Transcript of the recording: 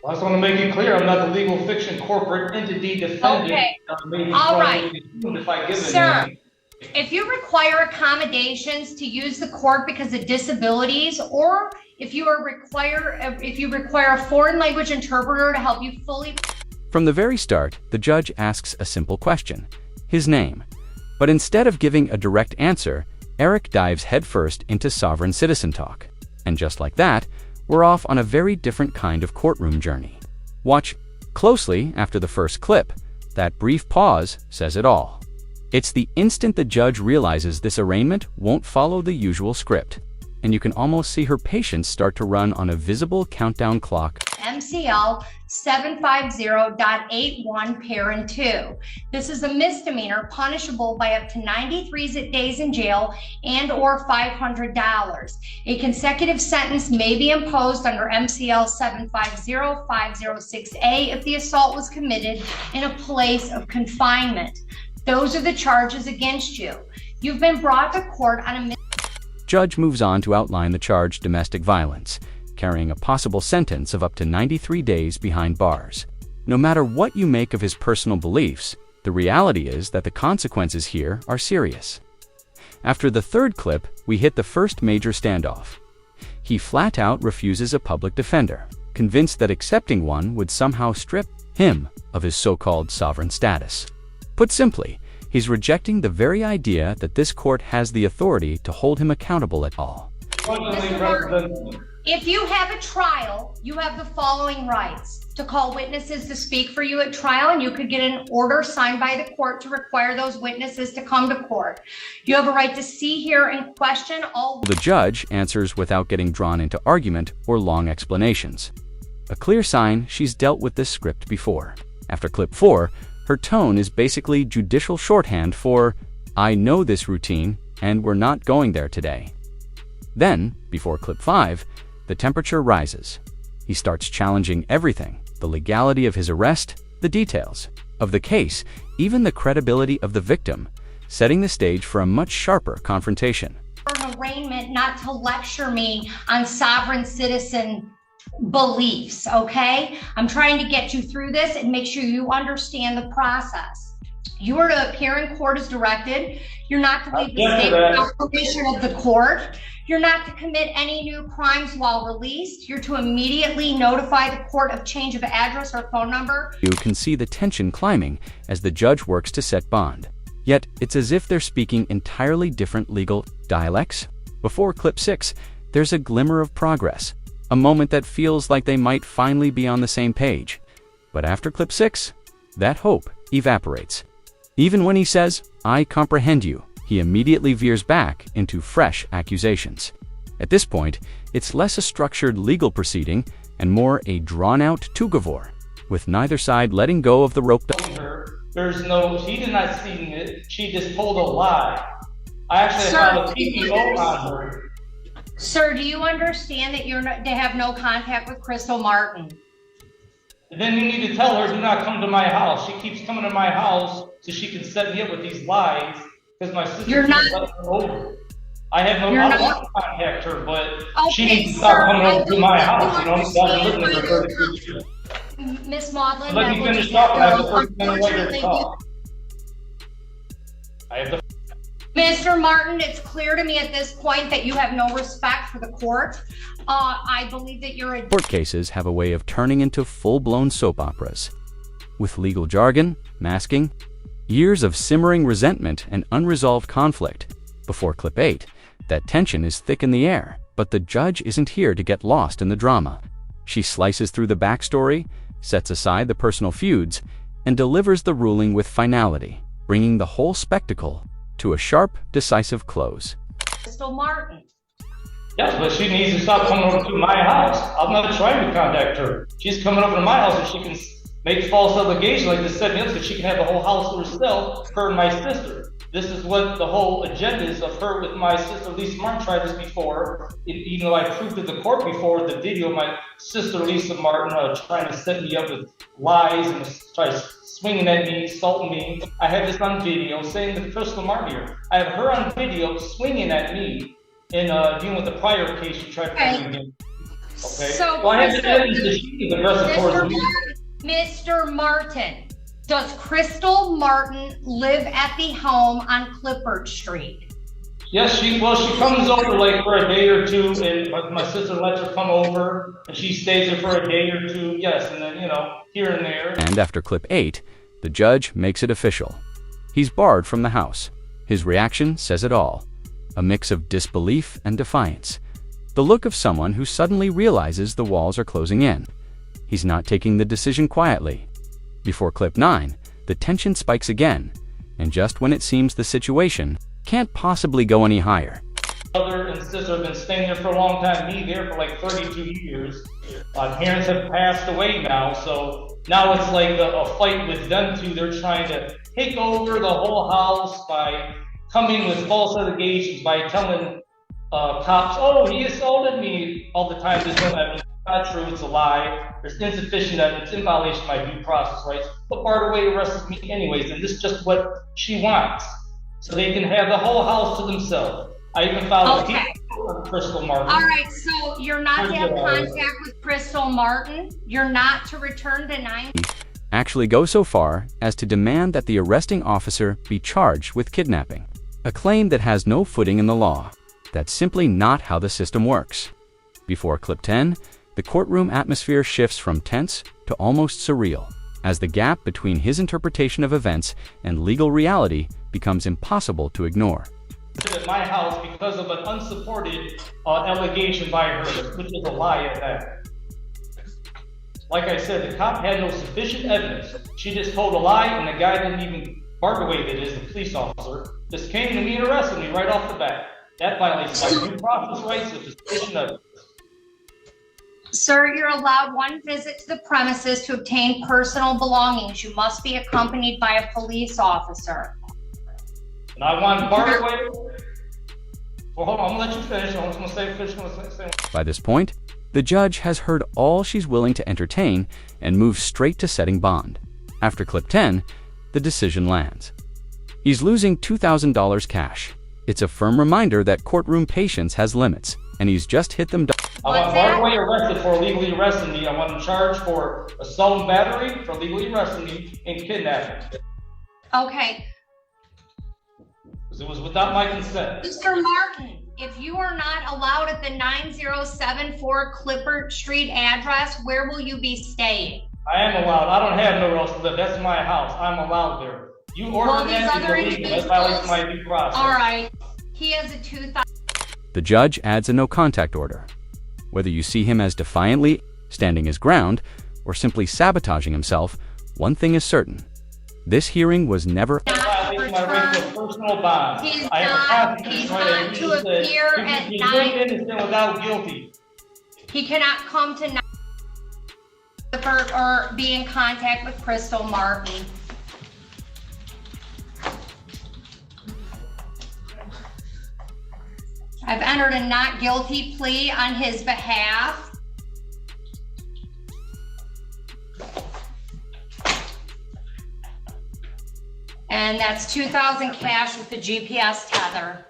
I just want to make it clear, I'm not the legal fiction corporate entity defendant. Okay. Maybe All right. if I give Sir, a name. if you require accommodations to use the court because of disabilities, or if you require a foreign language interpreter to help you fully. From the very start, the judge asks a simple question, his name. But instead of giving a direct answer, Eric dives headfirst into sovereign citizen talk. And just like that, we're off on a very different kind of courtroom journey. Watch closely after the first clip. That brief pause says it all. It's the instant the judge realizes this arraignment won't follow the usual script, and you can almost see her patience start to run on a visible countdown clock. MCL 750.81 parent 2. This is a misdemeanor punishable by up to 93 days in jail and or $500. A consecutive sentence may be imposed under MCL 750506A if the assault was committed in a place of confinement. Those are the charges against you. You've been brought to court on a Judge moves on to outline the charged domestic violence, carrying a possible sentence of up to 93 days behind bars. No matter what you make of his personal beliefs, the reality is that the consequences here are serious. After the third clip, we hit the first major standoff. He flat out refuses a public defender, convinced that accepting one would somehow strip him of his so-called sovereign status. Put simply, he's rejecting the very idea that this court has the authority to hold him accountable at all. If you have a trial, you have the following rights: to call witnesses to speak for you at trial, and you could get an order signed by the court to require those witnesses to come to court. You have a right to see, hear, and question all. The judge answers without getting drawn into argument or long explanations. A clear sign she's dealt with this script before. After clip 4, her tone is basically judicial shorthand for, "I know this routine, and we're not going there today." Then, before clip 5, the temperature rises. He starts challenging everything: the legality of his arrest, the details of the case, even the credibility of the victim, setting the stage for a much sharper confrontation. An arraignment not to lecture me on sovereign citizen beliefs, okay? I'm trying to get you through this and make sure you understand the process. You are to appear in court as directed. You're not to leave the state without permission of the court. You're not to commit any new crimes while released. You're to immediately notify the court of change of address or phone number. You can see the tension climbing as the judge works to set bond. Yet, it's as if they're speaking entirely different legal dialects. Before clip 6, there's a glimmer of progress, a moment that feels like they might finally be on the same page. But after clip 6, that hope evaporates. Even when he says, "I comprehend you," he immediately veers back into fresh accusations. At this point, it's less a structured legal proceeding and more a drawn-out tug-of-war, with neither side letting go of the rope. She did not see it. She just told a lie. I actually have a PPO on her. Sir, do you understand that they have no contact with Crystal Martin? Then you need to tell her, do not come to my house. She keeps coming to my house so she can set me up with these lies because my sister You're not over. I have no I want to contact her, but she needs to sir, stop coming over to my house. You know, I've been living with her 33 years. Miss Maudlin, Let me finish talking. I have the first minute later to talk. I have the Mr. Martin, it's clear to me at this point that you have no respect for the court. I believe that you're a... Court cases have a way of turning into full-blown soap operas. With legal jargon, masking, years of simmering resentment and unresolved conflict. Before clip 8, that tension is thick in the air, but the judge isn't here to get lost in the drama. She slices through the backstory, sets aside the personal feuds, and delivers the ruling with finality, bringing the whole spectacle to a sharp, decisive close. Crystal Martin. Yes, but she needs to stop coming over to my house. I'm not trying to contact her. She's coming over to my house and she can make false allegations like this, setting up so she can have the whole house to herself, her and my sister. This is what the whole agenda is of her with my sister. Lisa Martin tried this before, even though I proved to the court before the video of my sister Lisa Martin trying to set me up with lies and try swinging at me, assaulting me. I have this on video saying to Crystal Martin here. I have her on video swinging at me and dealing with the prior case she tried to bring me in. Okay? So, I have evidence that she is aggressive towards me. Mr. Martin, does Crystal Martin live at the home on Clifford Street? Yes, she comes over like for a day or two, and my sister lets her come over, and she stays there for a day or two, yes, and then, here and there. And after clip 8, the judge makes it official. He's barred from the house. His reaction says it all. A mix of disbelief and defiance. The look of someone who suddenly realizes the walls are closing in. He's not taking the decision quietly. Before clip 9, the tension spikes again, and just when it seems the situation can't possibly go any higher. Brother and sister have been staying there for a long time, me there for like 32 years. My parents have passed away now, so now it's like a fight with them two. They're trying to take over the whole house by coming with false allegations, by telling cops, oh, he assaulted me all the time. There's no evidence. It's not true. It's a lie. There's insufficient evidence in violation of my due process rights. But Bardaway arrested me anyways, and this is just what she wants. So they can have the whole house to themselves. I even filed a case on Crystal Martin. All right, so you're not to have contact with Crystal Martin? You're not to return to 9? Actually go so far as to demand that the arresting officer be charged with kidnapping, a claim that has no footing in the law. That's simply not how the system works. Before clip 10, the courtroom atmosphere shifts from tense to almost surreal, as the gap between his interpretation of events and legal reality becomes impossible to ignore. At my house because of an unsupported allegation by her, which is a lie at that. Like I said, the cop had no sufficient evidence. She just told a lie, and the guy didn't even, Bardaway that is, the police officer, just came to me and arrested me right off the bat. That violates my due process rights with sufficient evidence. Sir, you're allowed one visit to the premises to obtain personal belongings. You must be accompanied by a police officer. And I want Bardaway. Well, hold on, I'm gonna let you finish. I'm just gonna say. By this point, the judge has heard all she's willing to entertain and moves straight to setting bond. After clip 10, the decision lands. He's losing $2,000 cash. It's a firm reminder that courtroom patience has limits, and he's just hit them. I want Bardaway arrested for illegally arresting me. I want him charged for assault and battery, for illegally arresting me, and kidnapping. Okay. Because it was without my consent. Mr. Martin, if you are not allowed at the 9074 Clifford Street address, where will you be staying? I am allowed. I don't have nowhere else to live. That's my house. I'm allowed there. You ordered that is illegal. That violates my due process. All right. He has a 2,000. The judge adds a no-contact order. Whether you see him as defiantly standing his ground or simply sabotaging himself, one thing is certain. This hearing was never He's not to appear at 9. Without guilty. He cannot come to 9 or be in contact with Crystal Martin. I've entered a not guilty plea on his behalf. And that's $2,000 cash with the GPS tether.